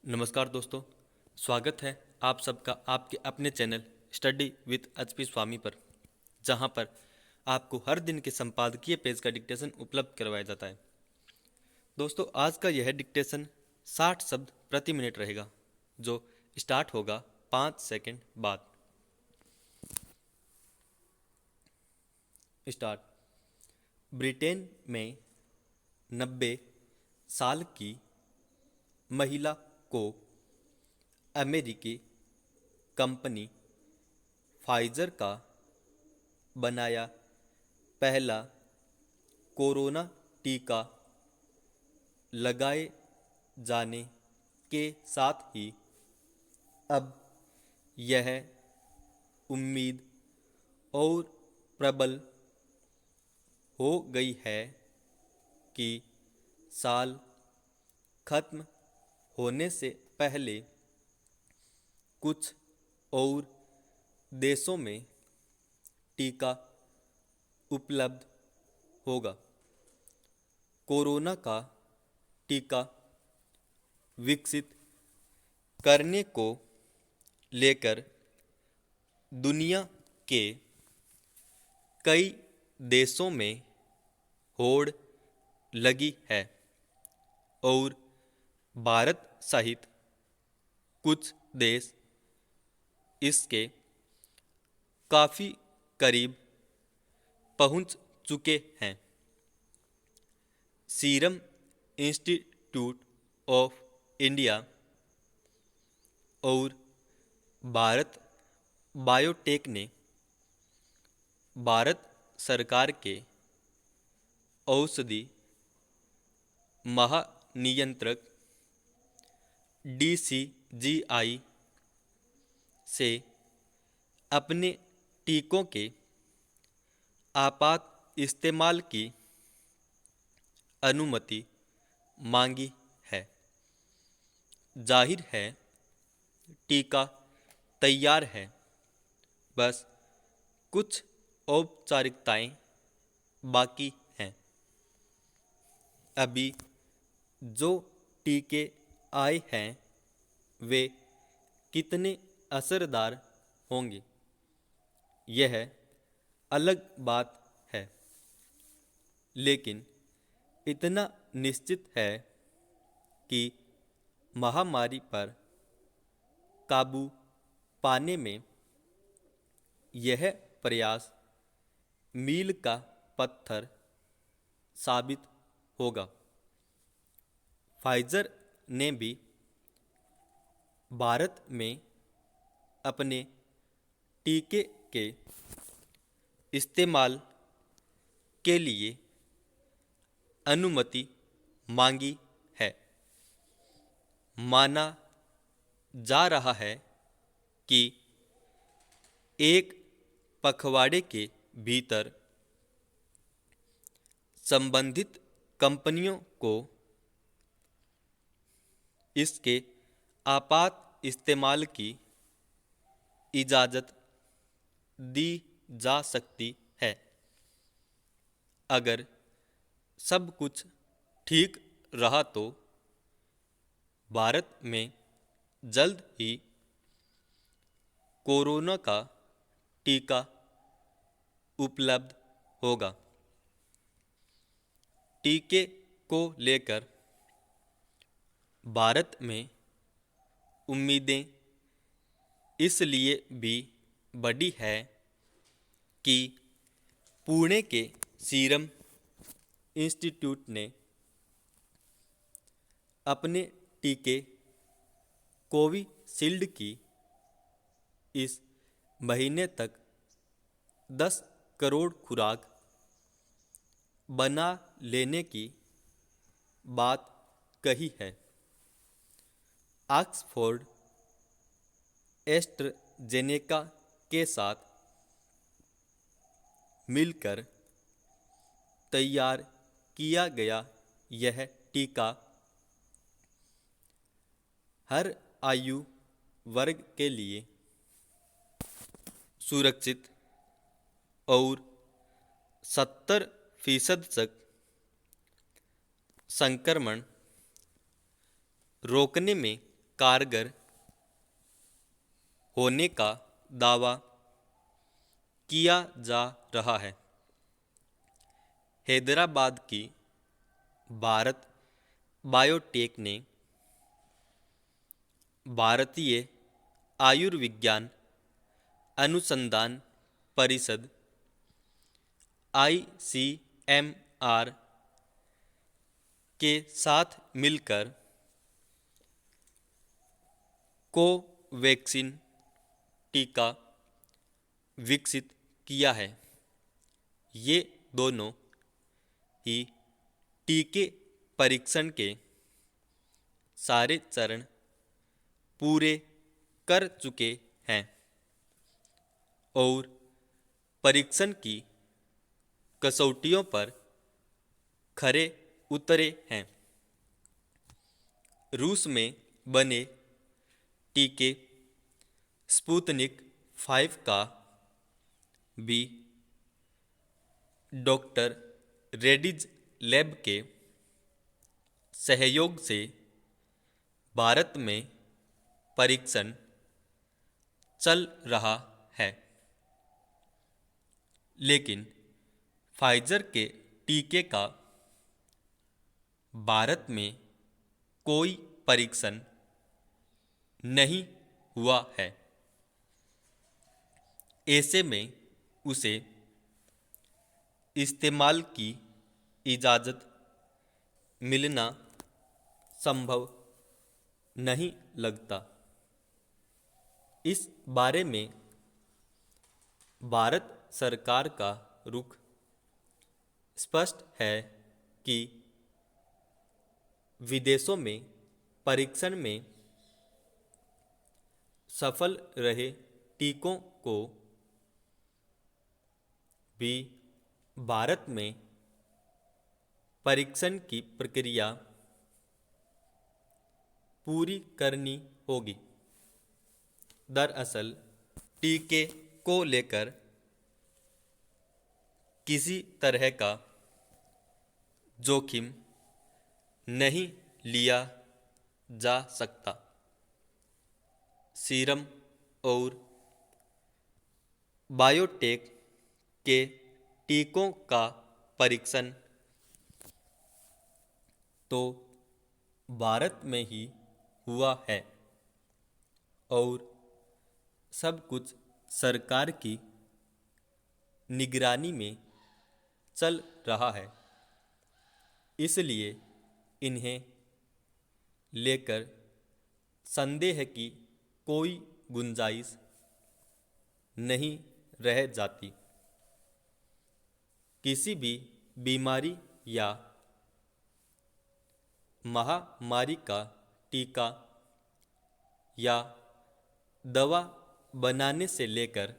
नमस्कार दोस्तों, स्वागत है आप सबका आपके अपने चैनल स्टडी विद एचपी स्वामी पर, जहां पर आपको हर दिन के संपादकीय पेज का डिक्टेशन उपलब्ध करवाया जाता है। दोस्तों, आज का यह डिक्टेशन 60 शब्द प्रति मिनट रहेगा, जो स्टार्ट होगा 5 सेकंड बाद। स्टार्ट। ब्रिटेन में 90 साल की महिला को अमेरिकी कंपनी फाइजर का बनाया पहला कोरोना टीका लगाए जाने के साथ ही अब यह उम्मीद और प्रबल हो गई है कि साल खत्म होने से पहले कुछ और देशों में टीका उपलब्ध होगा। कोरोना का टीका विकसित करने को लेकर दुनिया के कई देशों में होड़ लगी है और भारत सहित कुछ देश इसके काफ़ी करीब पहुंच चुके हैं। सीरम इंस्टीट्यूट ऑफ इंडिया और भारत बायोटेक ने भारत सरकार के औषधि महानियंत्रक DCGI से अपने टीकों के आपात इस्तेमाल की अनुमति मांगी है। जाहिर है टीका तैयार है, बस कुछ औपचारिकताएं बाकी हैं। अभी जो टीके आए हैं वे कितने असरदार होंगे, यह अलग बात है, लेकिन इतना निश्चित है कि महामारी पर काबू पाने में यह प्रयास मील का पत्थर साबित होगा। फाइजर ने भी भारत में अपने टीके के इस्तेमाल के लिए अनुमति मांगी है। माना जा रहा है कि एक पखवाड़े के भीतर संबंधित कंपनियों को इसके आपात इस्तेमाल की इजाज़त दी जा सकती है। अगर सब कुछ ठीक रहा तो भारत में जल्द ही कोरोना का टीका उपलब्ध होगा। टीके को लेकर भारत में उम्मीदें इसलिए भी बढ़ी है कि पुणे के सीरम इंस्टीट्यूट ने अपने टीके कोविशील्ड की इस महीने तक 10 करोड़ खुराक बना लेने की बात कही है। ऑक्सफोर्ड एस्ट्राजेनेका के साथ मिलकर तैयार किया गया यह टीका हर आयु वर्ग के लिए सुरक्षित और 70% तक संक्रमण रोकने में कारगर होने का दावा किया जा रहा है। हैदराबाद की भारत बायोटेक ने भारतीय आयुर्विज्ञान अनुसंधान परिषद ICMR के साथ मिलकर कोवैक्सीन टीका विकसित किया है। ये दोनों ही टीके परीक्षण के सारे चरण पूरे कर चुके हैं और परीक्षण की कसौटियों पर खरे उतरे हैं। रूस में बने टीके स्पुतनिक 5 का भी डॉक्टर रेड्डीज लैब के सहयोग से भारत में परीक्षण चल रहा है, लेकिन फाइजर के टीके का भारत में कोई परीक्षण नहीं हुआ है। ऐसे में उसे इस्तेमाल की इजाज़त मिलना संभव नहीं लगता। इस बारे में भारत सरकार का रुख स्पष्ट है कि विदेशों में परीक्षण में सफल रहे टीकों को भी भारत में परीक्षण की प्रक्रिया पूरी करनी होगी। दरअसल टीके को लेकर किसी तरह का जोखिम नहीं लिया जा सकता। सीरम और बायोटेक के टीकों का परीक्षण तो भारत में ही हुआ है और सब कुछ सरकार की निगरानी में चल रहा है। इसलिए इन्हें लेकर संदेह की कोई गुंजाइश नहीं रह जाती। किसी भी बीमारी या महामारी का टीका या दवा बनाने से लेकर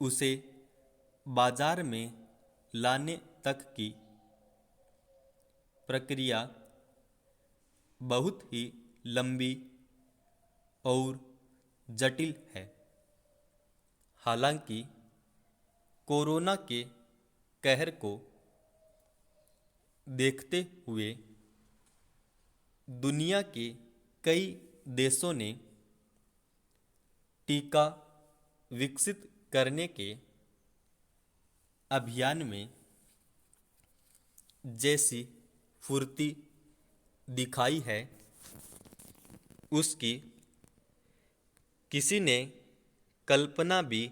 उसे बाजार में लाने तक की प्रक्रिया बहुत ही लंबी और जटिल है। हालांकि कोरोना के कहर को देखते हुए दुनिया के कई देशों ने टीका विकसित करने के अभियान में जैसी फुर्ती दिखाई है, उसकी किसी ने कल्पना भी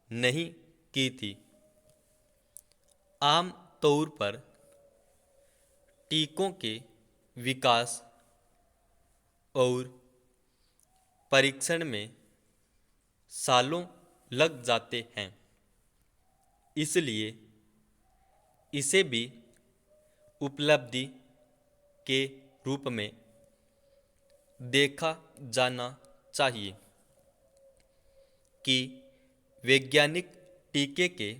नहीं की थी। आम तौर पर टीकों के विकास और परीक्षण में सालों लग जाते हैं, इसलिए इसे भी उपलब्धि के रूप में देखा जाना चाहिए कि वैज्ञानिक टीके के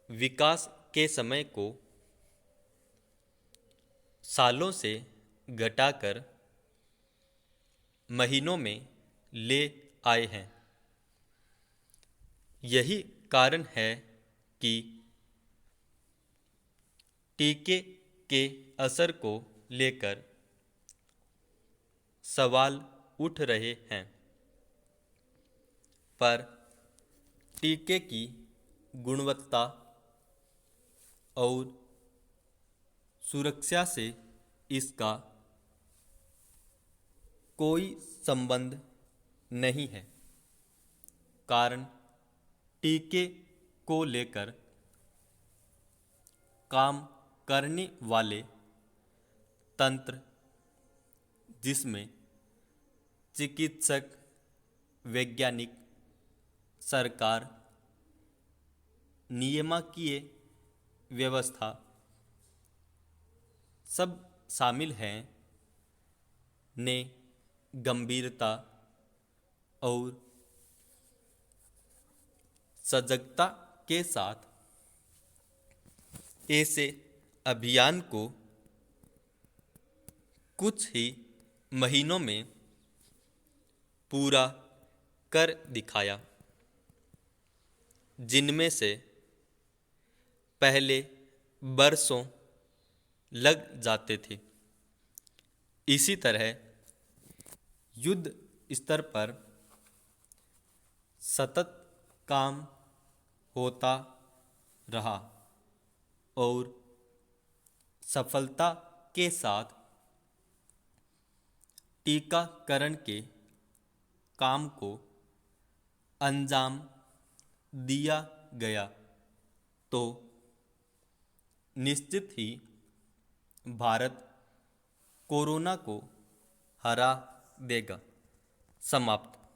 विकास के समय को सालों से घटाकर महीनों में ले आए हैं। यही कारण है कि टीके के असर को लेकर सवाल उठ रहे हैं, पर टीके की गुणवत्ता और सुरक्षा से इसका कोई संबंध नहीं है। कारण टीके को लेकर काम करने वाले तंत्र, जिसमें चिकित्सक, वैज्ञानिक, सरकार, नियामकीय व्यवस्था सब शामिल हैं, ने गंभीरता और सजगता के साथ ऐसे अभियान को कुछ ही महीनों में पूरा कर दिखाया, जिनमें से पहले बरसों लग जाते थे। इसी तरह युद्ध स्तर पर सतत काम होता रहा और सफलता के साथ टीकाकरण के काम को अंजाम दिया गया, तो निश्चित ही भारत कोरोना को हरा देगा। समाप्त।